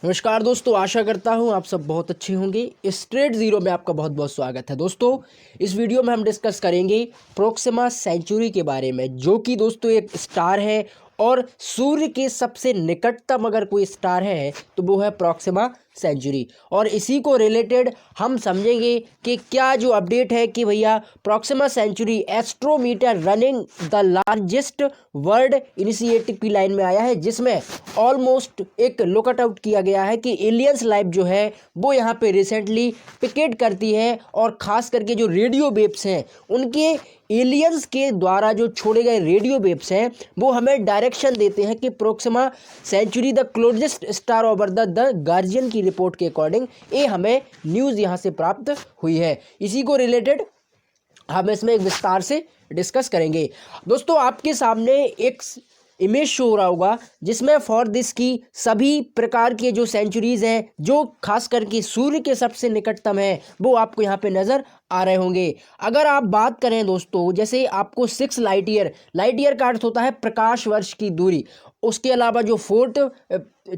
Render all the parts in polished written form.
नमस्कार दोस्तों, आशा करता हूँ आप सब बहुत अच्छे होंगे। स्ट्रेट जीरो में आपका बहुत बहुत स्वागत है। दोस्तों, इस वीडियो में हम डिस्कस करेंगे प्रोक्सिमा सेंचुरी के बारे में, जो कि दोस्तों एक स्टार है और सूर्य के सबसे निकटतम अगर कोई स्टार है तो वो है प्रोक्सिमा सेंचुरी। और इसी को रिलेटेड हम समझेंगे कि क्या जो अपडेट है कि भैया Proxima Centauri astrometer running the largest world initiative की लाइन में आया है, जिसमें ऑलमोस्ट एक लुकआउट आउट किया गया है कि एलियंस लाइफ जो है वो यहाँ पे रिसेंटली पिकेट करती है, और ख़ास करके जो रेडियो वेव्स हैं उनके एलियंस के द्वारा जो छोड़े गए रेडियो वेव्स हैं वो हमें डायरेक्शन देते हैं कि Proxima Centauri the closest star over the guardian की रिपोर्ट के अकॉर्डिंग ये हमें न्यूज़ यहाँ से प्राप्त हुई है। इसी को रिलेटेड हम इसमें एक विस्तार से डिस्कस करेंगे। दोस्तों, आपके सामने एक इमेज शो हो रहा होगा जिसमें फॉर दिस की सभी प्रकार के जो सेंचुरीज हैं जो खास करके सूर्य के सबसे निकटतम है वो आपको यहाँ पे नज़र आ रहे होंगे। अगर आप बात करें दोस्तों, जैसे आपको 6 लाइट ईयर का अर्थ होता है प्रकाश वर्ष की दूरी। उसके अलावा जो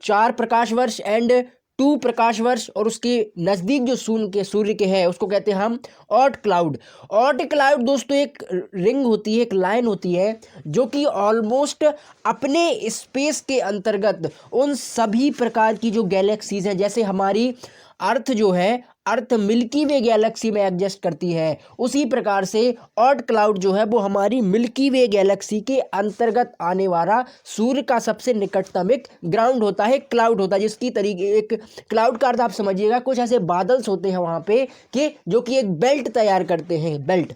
4 प्रकाश वर्ष एंड 2 प्रकाश वर्ष और उसके नज़दीक जो सूर्य के है उसको कहते हैं हम ऑट क्लाउड। ऑट क्लाउड दोस्तों एक रिंग होती है, एक लाइन होती है जो कि ऑलमोस्ट अपने स्पेस के अंतर्गत उन सभी प्रकार की जो गैलेक्सीज हैं, जैसे हमारी अर्थ जो है अर्थ मिल्की वे गैलेक्सी में एग्जिस्ट करती है, उसी प्रकार से ऑट क्लाउड जो है वो हमारी मिल्की वे गैलेक्सी के अंतर्गत आने वाला सूर्य का सबसे निकटतम एक ग्राउंड होता है, क्लाउड होता है। जिसकी तरीके एक क्लाउड का अर्थ आप समझिएगा, कुछ ऐसे बादल्स होते हैं वहाँ पे कि जो कि एक बेल्ट तैयार करते हैं, बेल्ट।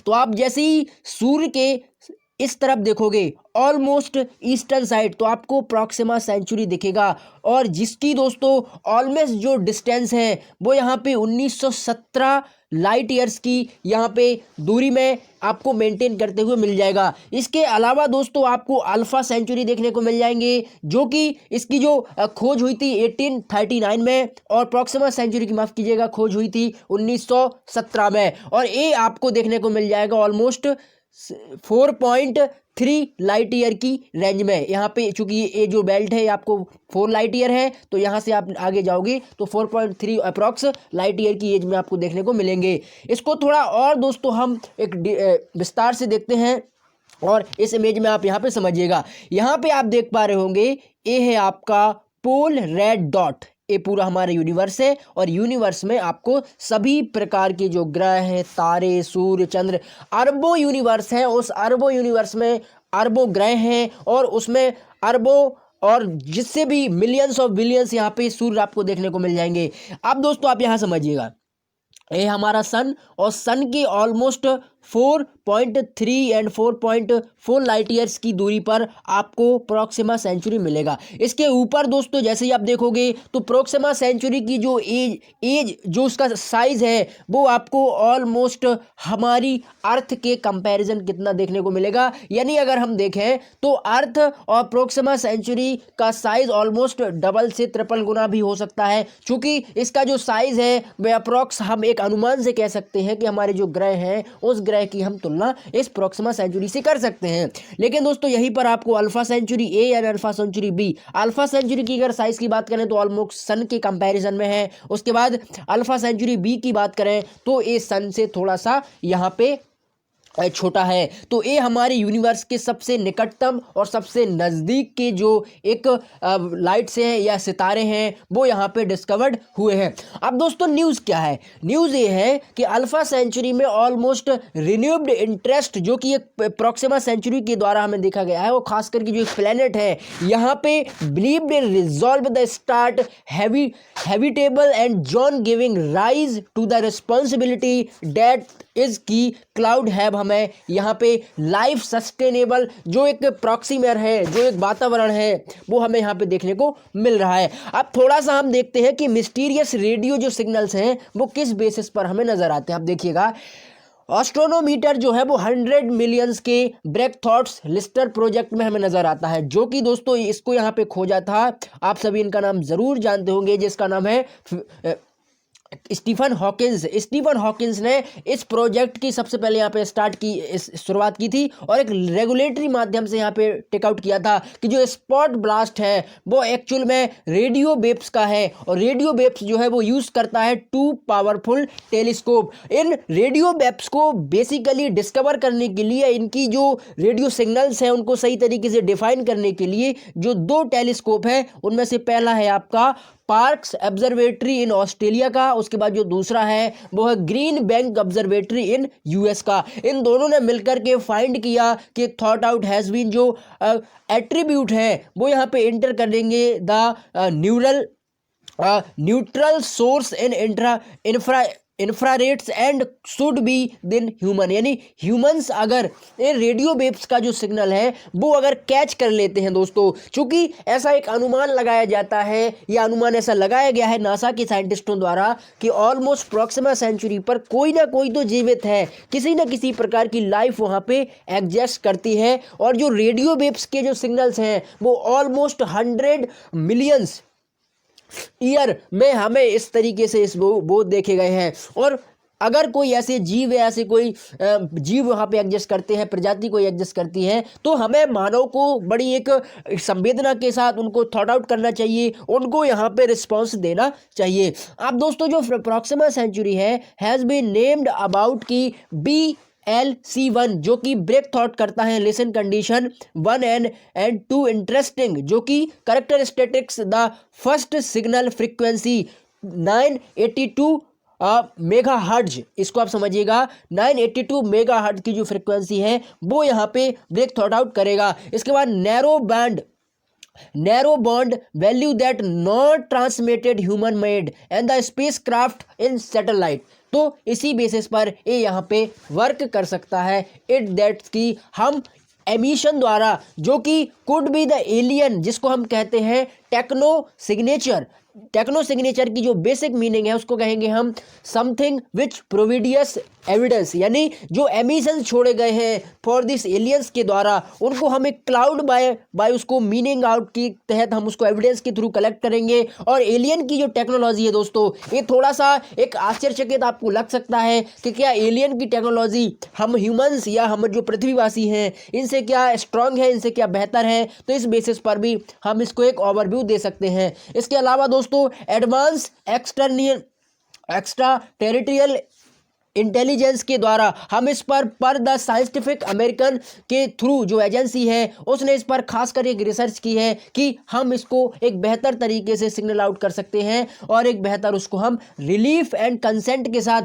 तो आप जैसे ही सूर्य के इस तरफ देखोगे ऑलमोस्ट ईस्टर्न साइड तो आपको प्रोक्सिमा सेंचुरी दिखेगा, और जिसकी दोस्तों ऑलमोस्ट जो डिस्टेंस है वो यहाँ पे 1917 लाइट ईयर्स की यहाँ पे दूरी में आपको मेंटेन करते हुए मिल जाएगा। इसके अलावा दोस्तों आपको अल्फा सेंचुरी देखने को मिल जाएंगे, जो कि इसकी जो खोज हुई थी 1839 में, और प्रोक्सिमा सेंचुरी की माफ़ कीजिएगा खोज हुई थी 1917 में, और ये आपको देखने को मिल जाएगा ऑलमोस्ट 4.3 लाइट ईयर की रेंज में। यहाँ पे चूंकि ये जो बेल्ट है ये आपको 4 लाइट ईयर है, तो यहाँ से आप आगे जाओगे तो 4.3 अप्रॉक्स लाइट ईयर की एज में आपको देखने को मिलेंगे। इसको थोड़ा और दोस्तों हम एक विस्तार से देखते हैं, और इस इमेज में आप यहाँ पे समझिएगा। यहाँ पे आप देख पा रहे होंगे ये है आपका पोल रेड डॉट, ये पूरा हमारा यूनिवर्स है, और यूनिवर्स में आपको सभी प्रकार के जो ग्रह हैं, तारे, सूर्य, चंद्र, अरबों यूनिवर्स हैं। उस अरबों यूनिवर्स में अरबों ग्रह हैं, और उसमें अरबों और जिससे भी मिलियंस ऑफ बिलियंस यहाँ पे सूर्य आपको देखने को मिल जाएंगे। अब दोस्तों आप यहाँ समझिएगा, ये हमारा सन, और सन के ऑलमोस्ट 4.3 एंड 4.4 लाइट ईयर्स की दूरी पर आपको प्रोक्सिमा सेंचुरी मिलेगा। इसके ऊपर दोस्तों जैसे ही आप देखोगे तो प्रोक्सिमा सेंचुरी की जो एज जो उसका साइज है वो आपको ऑलमोस्ट हमारी अर्थ के कंपैरिजन कितना देखने को मिलेगा। यानी अगर हम देखें तो अर्थ और प्रोक्सिमा सेंचुरी का साइज ऑलमोस्ट डबल से ट्रिपल गुना भी हो सकता है, क्योंकि इसका जो साइज है वह अप्रॉक्स हम एक अनुमान से कह सकते हैं कि हमारे जो ग्रह हैं उस ग्रह की हम तुलना इस प्रोक्सिमा सेंचुरी से कर सकते हैं। लेकिन दोस्तों यहीं पर आपको अल्फा सेंचुरी ए या Alpha Centauri B, Alpha Centauri की अगर साइज की बात करें तो ऑलमोस्ट सन के कंपैरिजन में है। उसके बाद अल्फा सेंचुरी बी की बात करें तो ये सन से थोड़ा सा यहाँ पे छोटा है। तो ये हमारे यूनिवर्स के सबसे निकटतम और सबसे नज़दीक के जो एक लाइट्स हैं या सितारे हैं वो यहाँ पे डिस्कवर्ड हुए हैं। अब दोस्तों न्यूज़ क्या है? न्यूज़ ये है कि अल्फा सेंचुरी में ऑलमोस्ट रिन्यूव्ड इंटरेस्ट जो कि एक प्रोक्सिमा सेंचुरी के द्वारा हमें देखा गया है, वो खास करके जो एक प्लेनेट है यहाँ पे believed in resolve the start habitable and zone giving rise to the responsibility date is key cloud have हमें यहाँ पे लाइफ सस्टेनेबल जो एक प्रॉक्सीमर है, जो एक वातावरण है, वो हमें यहाँ पे देखने को मिल रहा है। अब थोड़ा सा हम देखते हैं कि मिस्टीरियस रेडियो जो सिग्नल्स हैं वो किस बेसिस पर हमें नजर आते हैं। आप देखिएगा, एस्ट्रोनोमीटर जो है वो 100 मिलियंस के ब्रेक थॉट्स लिस्टर प्रोजेक्ट में हमें नजर आता है, जो कि दोस्तों इसको यहाँ पे खोजा था, आप सभी इनका नाम जरूर जानते होंगे, जिसका नाम है स्टीफन हॉकिंस ने इस प्रोजेक्ट की सबसे पहले यहाँ पे शुरुआत की थी और एक रेगुलेटरी माध्यम से यहाँ पे टेकआउट किया था कि जो स्पॉट ब्लास्ट है वो एक्चुअल में रेडियो वेव्स का है और रेडियो वेव्स जो है वो यूज करता है टू पावरफुल टेलीस्कोप। इन रेडियो वेव्स को बेसिकली डिस्कवर करने के लिए, इनकी जो रेडियो सिग्नल्स हैं उनको सही तरीके से डिफाइन करने के लिए जो दो टेलीस्कोप है उनमें से पहला है आपका पार्क्स ऑब्जर्वेटरी इन ऑस्ट्रेलिया का, उसके बाद जो दूसरा है वो है Green Bank Observatory in US का। इन दोनों ने मिलकर के फाइंड किया कि थॉट आउट हैज बीन जो एट्रीब्यूट है वो यहाँ पे एंटर करेंगे the neutral source in infrareds and should be then human, यानी ह्यूमंस अगर ये रेडियो वेव्स का जो सिग्नल है वो अगर कैच कर लेते हैं दोस्तों, चूंकि ऐसा एक अनुमान लगाया जाता है, यह अनुमान ऐसा लगाया गया है नासा के साइंटिस्टों द्वारा कि ऑलमोस्ट प्रॉक्सिमा सेंचुरी पर कोई ना कोई तो जीवित है, किसी ना किसी प्रकार की लाइफ वहां पे एग्जिस्ट करती है और जो रेडियो वेव्स के जो सिग्नल्स हैं वो ऑलमोस्ट 100 मिलियंस ईयर में हमें इस तरीके से इस वो देखे गए हैं। और अगर कोई ऐसे जीव है, ऐसे कोई जीव वहाँ पे एग्जिस्ट करते हैं, प्रजाति कोई एग्जिस्ट करती है, तो हमें मानव को बड़ी एक संवेदना के साथ उनको थॉट आउट करना चाहिए, उनको यहाँ पे रिस्पॉन्स देना चाहिए। अब दोस्तों जो प्रॉक्सिमा सेंचुरी है हैज़ बीन नेम्ड अबाउट की BLC1 जो कि ब्रेक थॉट करता है लिसन कंडीशन 1 एंड 2 इंटरेस्टिंग जो कि characteristics the first signal frequency 982 mega hertz, इसको आप समझिएगा 982 मेगा हर्ट्ज की जो फ्रीक्वेंसी है वो यहाँ पे ब्रेक थॉट आउट करेगा। इसके बाद narrow bond value that not transmitted human made and the space craft in satellite, तो इसी बेसिस पर ये यहाँ पे वर्क कर सकता है। इट दैट की हम एमिशन द्वारा जो कि कुड बी द एलियन, जिसको हम कहते हैं टेक्नो सिग्नेचर की जो बेसिक मीनिंग है उसको कहेंगे हम समथिंग विच प्रोविडियस एविडेंस, यानी जो एमिशन छोड़े गए हैं फॉर दिस एलियंस के द्वारा उनको हम एक क्लाउड बाय उसको मीनिंग आउट के तहत हम उसको एविडेंस के थ्रू कलेक्ट करेंगे। और एलियन की जो टेक्नोलॉजी है दोस्तों, ये थोड़ा सा एक आश्चर्यचकित आपको लग सकता है कि क्या एलियन की टेक्नोलॉजी हम ह्यूमंस या हम जो पृथ्वीवासी हैं इनसे क्या स्ट्रांग है, इनसे क्या बेहतर है, तो इस बेसिस पर भी हम इसको एक ओवरव्यू दे सकते हैं। इसके अलावा दोस्तों एडवांस एक्स्ट्रा टेरिटोरियल इंटेलिजेंस के द्वारा हम इस पर द साइंटिफिक अमेरिकन के थ्रू जो एजेंसी है उसने इस पर खासकर एक रिसर्च की है कि हम इसको एक बेहतर तरीके से सिग्नल आउट कर सकते हैं और एक बेहतर उसको हम रिलीफ एंड कंसेंट के साथ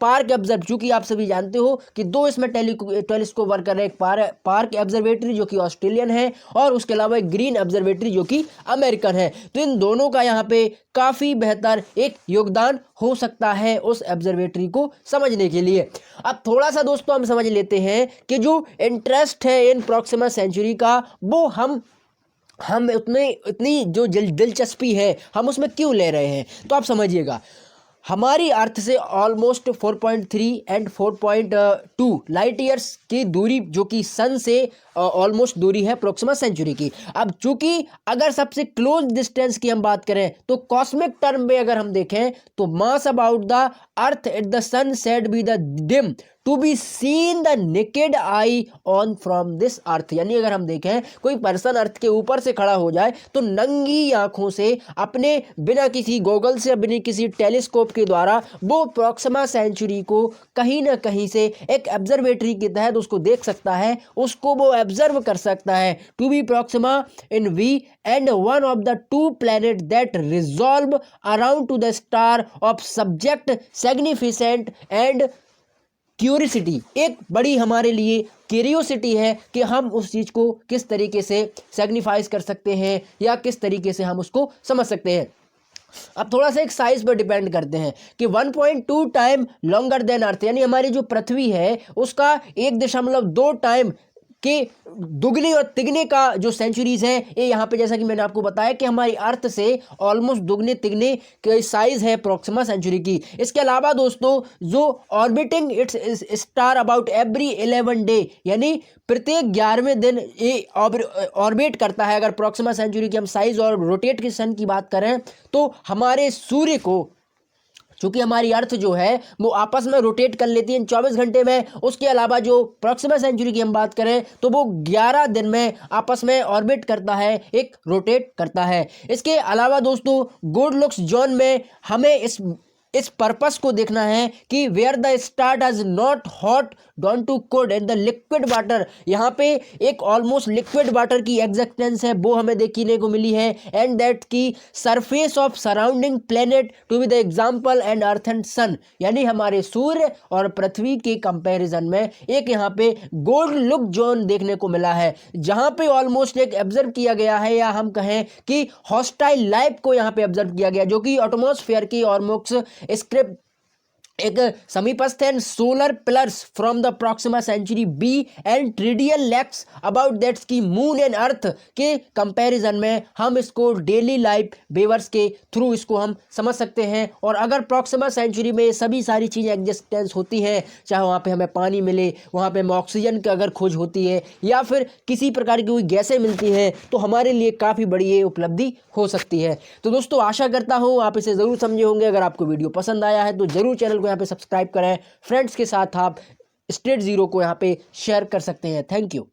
पार्क ऑब्जर्व, चूंकि आप सभी जानते हो कि दो इसमें टेलीस्कोप वर्क कर रहे हैं, एक पार्क ऑब्जर्वेटरी जो कि ऑस्ट्रेलियन है और उसके अलावा एक ग्रीन ऑब्जर्वेटरी जो कि अमेरिकन है। तो इन दोनों का यहाँ पे काफ़ी बेहतर एक योगदान हो सकता है उस ऑब्जर्वेटरी को समझने के लिए। अब थोड़ा सा दोस्तों हम समझ लेते हैं कि जो इंटरेस्ट है इन प्रॉक्सिमा सेंचुरी का वो हम इतनी जो दिलचस्पी है हम उसमें क्यों ले रहे हैं, तो आप समझिएगा हमारी अर्थ से ऑलमोस्ट 4.3 एंड 4.2 लाइट ईयर्स की दूरी जो कि सन से ऑलमोस्ट दूरी है प्रॉक्सिमा सेंचुरी की। अब चूंकि अगर सबसे क्लोज डिस्टेंस की हम बात करें तो कॉस्मिक टर्म में अगर हम देखें तो mass about the earth at the sun said be the dim to be seen the naked eye on from this earth, यानी अगर हम देखें कोई पर्सन अर्थ के ऊपर से खड़ा हो जाए तो नंगी आंखों से अपने बिना किसी गॉगल से बिना किसी टेलीस्कोप के द्वारा वो प्रॉक्सिमा सेंचुरी को कहीं ना कहीं से एक ऑब्जर्वेटरी के तहत उसको देख सकता है, उसको वो ऑब्जर्व कर सकता है। To be Proxima in we and one of the two planet that resolve around to the star of subject significant and curiosity, एक बड़ी हमारे लिए क्यूरियोसिटी है कि हम उस चीज़ को किस तरीके से सिग्निफाइज कर सकते हैं या किस तरीके से हम उसको समझ सकते हैं। अब थोड़ा सा एक साइज पर डिपेंड करते हैं कि 1.2 टाइम लॉन्गर देन अर्थ, यानी हमारी जो पृथ्वी है उसका 1.2 टाइम के दुगने और तिगने का जो सेंचुरीज है ये यहाँ पे जैसा कि मैंने आपको बताया कि हमारी अर्थ से ऑलमोस्ट दुगने तिगने के साइज है प्रॉक्सिमा सेंचुरी की। इसके अलावा दोस्तों जो orbiting it's star about every 11 day, यानी प्रत्येक 11वें दिन ये ऑर्बिट करता है। अगर प्रॉक्सिमा सेंचुरी की हम साइज और रोटेट के सन की बात करें तो हमारे सूर्य को क्योंकि हमारी अर्थ जो है वो आपस में रोटेट कर लेती है 24 घंटे में। उसके अलावा जो प्रॉक्सिमा सेंचुरी की हम बात करें तो वो 11 दिन में आपस में ऑर्बिट करता है, एक रोटेट करता है। इसके अलावा दोस्तों गुड लुक्स जोन में हमें इस पर्पस को देखना है कि where the star does not hot don too cold and the liquid water, यहाँ पे एक ऑलमोस्ट लिक्विड वाटर की एग्जिस्टेंस है वो हमें देखने को मिली है। एंड दैट की surface of surrounding planet to be the example and earth and sun, यानी हमारे सूर्य और पृथ्वी के कंपैरिजन में एक यहाँ पे गोल्ड लुक जोन देखने को मिला है, जहाँ पे ऑलमोस्ट एक ऑब्जर्व किया गया है, या हम कहें कि हॉस्टाइल लाइफ को यहाँ पे ऑब्जर्व किया गया, जो कि एटमॉस्फेयर की ऑलमोस्ट स्क्रिप्ट एक समीपस्थ and solar pillars from the Proxima Centauri b and tidal locks about that's की मून एंड अर्थ के कंपैरिजन में हम इसको डेली लाइफ बेवर्स के थ्रू इसको हम समझ सकते हैं। और अगर प्रॉक्सिमा सेंचुरी में सभी सारी चीज़ें एग्जिस्टेंस होती हैं, चाहे वहाँ पे हमें पानी मिले, वहाँ पे हमें ऑक्सीजन की अगर खोज होती है, या फिर किसी प्रकार की कोई गैसें मिलती हैं, तो हमारे लिए काफ़ी बड़ी ये उपलब्धि हो सकती है। तो दोस्तों आशा करता हूँ आप इसे ज़रूर समझे होंगे। अगर आपको वीडियो पसंद आया है तो ज़रूर चैनल को यहाँ पे सब्सक्राइब करें। फ्रेंड्स के साथ आप स्ट्रेट जीरो को यहाँ पे शेयर कर सकते हैं। Thank you.